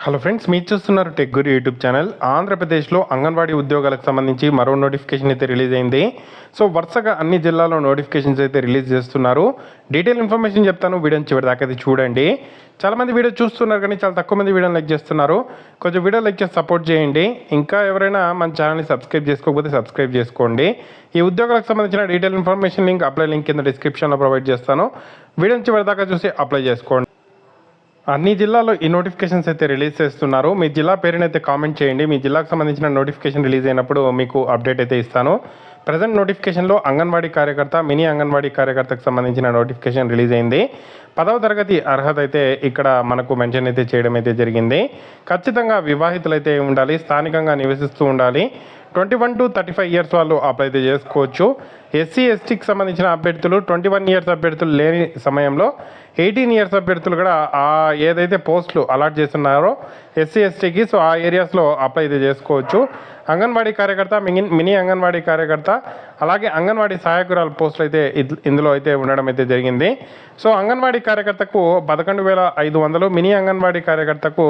Hello friends, మీరు చూస్తున్నారు tech గురు YouTube channel. ఆంధ్రప్రదేశ్లో అంగన్వాడీ ఉద్యోగాలకు సంబంధించి మరో నోటిఫికేషన్ అయితే రిలీజ్ అయింది. సో వరుసగా అన్ని జిల్లాల్లో నోటిఫికేషన్స్ అయితే రిలీజ్ చేస్తున్నారు. డీటెయిల్ ఇన్ఫర్మేషన్ చెప్తాను, వీడియోని చివరి దాకా అయితే చూడండి. చాలామంది వీడియో చూస్తున్నారు కానీ చాలా తక్కువ మంది వీడియోని లైక్ చేస్తున్నారు. కొంచెం వీడియో లైక్ చేసి సపోర్ట్ చేయండి. ఇంకా ఎవరైనా మన ఛానల్ని సబ్స్క్రైబ్ చేసుకోకపోతే సబ్స్క్రైబ్ చేసుకోండి. ఈ ఉద్యోగాలకు సంబంధించిన detail information link, apply link కింద డిస్క్రిప్షన్లో ప్రొవైడ్ చేస్తాను. వీడియోని చివరి దాకా చూసి అప్లై చేసుకోండి. అన్ని జిల్లాల్లో ఈ నోటిఫికేషన్స్ అయితే రిలీజ్ చేస్తున్నారు. మీ జిల్లా పేరునైతే కామెంట్ చేయండి. మీ జిల్లాకు సంబంధించిన నోటిఫికేషన్ రిలీజ్ అయినప్పుడు మీకు అప్డేట్ అయితే ఇస్తాను. ప్రజెంట్ నోటిఫికేషన్లో అంగన్వాడీ కార్యకర్త, మినీ అంగన్వాడీ కార్యకర్తకు సంబంధించిన నోటిఫికేషన్ రిలీజ్ అయింది. 10వ తరగతి అర్హత అయితే ఇక్కడ మనకు మెన్షన్ అయితే చేయడం అయితే జరిగింది. ఖచ్చితంగా వివాహితులైతే ఉండాలి, స్థానికంగా నివసిస్తూ ఉండాలి. 21 to 35 ఇయర్స్ వాళ్ళు అప్లై అయితే చేసుకోవచ్చు. ఎస్సీ ఎస్టీకి సంబంధించిన అభ్యర్థులు, 21 ఇయర్స్ అభ్యర్థులు లేని సమయంలో 18 ఇయర్స్ అభ్యర్థులు కూడా ఏదైతే పోస్టులు అలాట్ చేస్తున్నారో ఎస్సీ ఎస్టీకి, సో ఆ ఏరియాస్లో అప్లై అయితే చేసుకోవచ్చు. అంగన్వాడీ కార్యకర్త, మినీ అంగన్వాడీ కార్యకర్త, అలాగే అంగన్వాడీ సహాయకురాలు పోస్టులు అయితే ఇందులో అయితే ఉండడం అయితే జరిగింది. సో అంగన్వాడీ కార్యకర్తకు 11,500, మినీ అంగన్వాడీ కార్యకర్తకు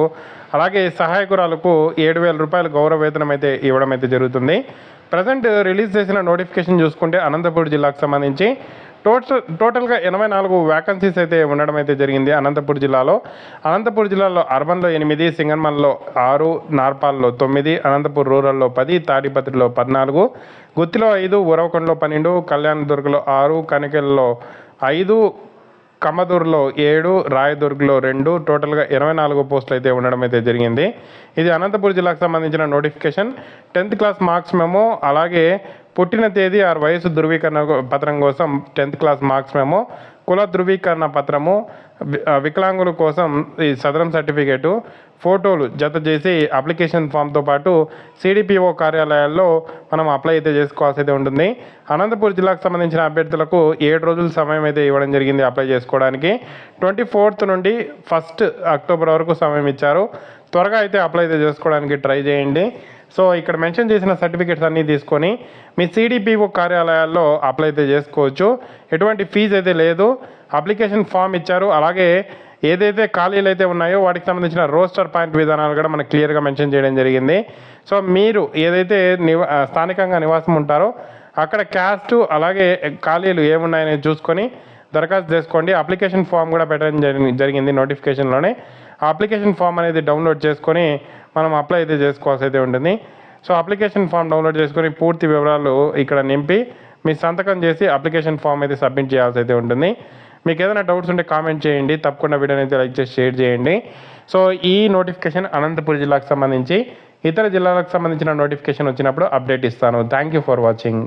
అలాగే సహాయకురాలకు 7,000 రూపాయలు గౌరవ వేతనం అయితే ఇవ్వడం అయితే జరుగుతుంది. ప్రజెంట్ రిలీజ్ చేసిన నోటిఫికేషన్ చూసుకుంటే అనంతపూర్ జిల్లాకు సంబంధించి టోటల్గా 84 వ్యాకన్సీస్ అయితే ఉండడం అయితే జరిగింది అనంతపూర్ జిల్లాలో. అనంతపూర్ జిల్లాలో అర్బన్లో 8, సింగన్మల్లో 6, నార్పాల్లో 9, అనంతపూర్ రూరల్లో 10, తాడిపత్రిలో 14, గుత్తిలో 5, ఉరవకొండలో 12, కళ్యాణదుర్గలో 6, కనికెల్లో 5, కమ్మదూరులో 7, రాయదుర్గ్లో 2, టోటల్గా 24 పోస్టులు అయితే ఉండడం అయితే జరిగింది. ఇది అనంతపూర్ జిల్లాకు సంబంధించిన notification. 10th class marks memo, అలాగే పుట్టిన తేదీ ఆరు వయసు ధృవీకరణ పత్రం కోసం 10th క్లాస్ మార్క్స్ మెమో, కుల ధృవీకరణ పత్రము, వికలాంగుల కోసం ఈ సదరం సర్టిఫికేటు, ఫోటోలు జత చేసి అప్లికేషన్ ఫామ్తో పాటు సిడిపిఓ కార్యాలయాల్లో మనం అప్లై అయితే చేసుకోవాల్సి అయితే ఉంటుంది. అనంతపూర్ జిల్లాకు సంబంధించిన అభ్యర్థులకు 7 రోజుల సమయం అయితే ఇవ్వడం జరిగింది అప్లై చేసుకోవడానికి. 24th నుండి 1st అక్టోబర్ వరకు సమయం ఇచ్చారు. త్వరగా అయితే అప్లై అయితే చేసుకోవడానికి ట్రై చేయండి. సో ఇక్కడ మెన్షన్ చేసిన సర్టిఫికేట్స్ అన్నీ తీసుకొని మీ సిడిపిఓ కార్యాలయాల్లో అప్లై అయితే చేసుకోవచ్చు. ఎటువంటి ఫీజు అయితే లేదు. అప్లికేషన్ ఫామ్ ఇచ్చారు. అలాగే ఏదైతే ఖాళీలు అయితే ఉన్నాయో వాటికి సంబంధించిన రోస్టర్ పాయింట్ విధానాలు కూడా మనకు క్లియర్గా మెన్షన్ చేయడం జరిగింది. సో మీరు ఏదైతే స్థానికంగా నివాసం ఉంటారో అక్కడ క్యాస్ట్, అలాగే ఖాళీలు ఏమున్నాయని చూసుకొని దరఖాస్తు చేసుకోండి. అప్లికేషన్ ఫామ్ కూడా పెట్టడం జరిగింది నోటిఫికేషన్లోనే. ఆ అప్లికేషన్ ఫామ్ అనేది డౌన్లోడ్ చేసుకొని మనం అప్లై అయితే చేసుకోవాల్సి అయితే ఉంటుంది. సో అప్లికేషన్ ఫామ్ డౌన్లోడ్ చేసుకొని పూర్తి వివరాలు ఇక్కడ నింపి మీ సంతకం చేసి అప్లికేషన్ ఫామ్ అయితే సబ్మిట్ చేయాల్సి అయితే ఉంటుంది. మీకు ఏదైనా డౌట్స్ ఉంటే కామెంట్ చేయండి. తప్పకుండా వీడియోని అయితే లైక్ చేసి షేర్ చేయండి. సో ఈ నోటిఫికేషన్ అనంతపూర్ జిల్లాకు సంబంధించి, ఇతర జిల్లాలకు సంబంధించిన నోటిఫికేషన్ వచ్చినప్పుడు అప్డేట్ ఇస్తాను. Thank you for watching.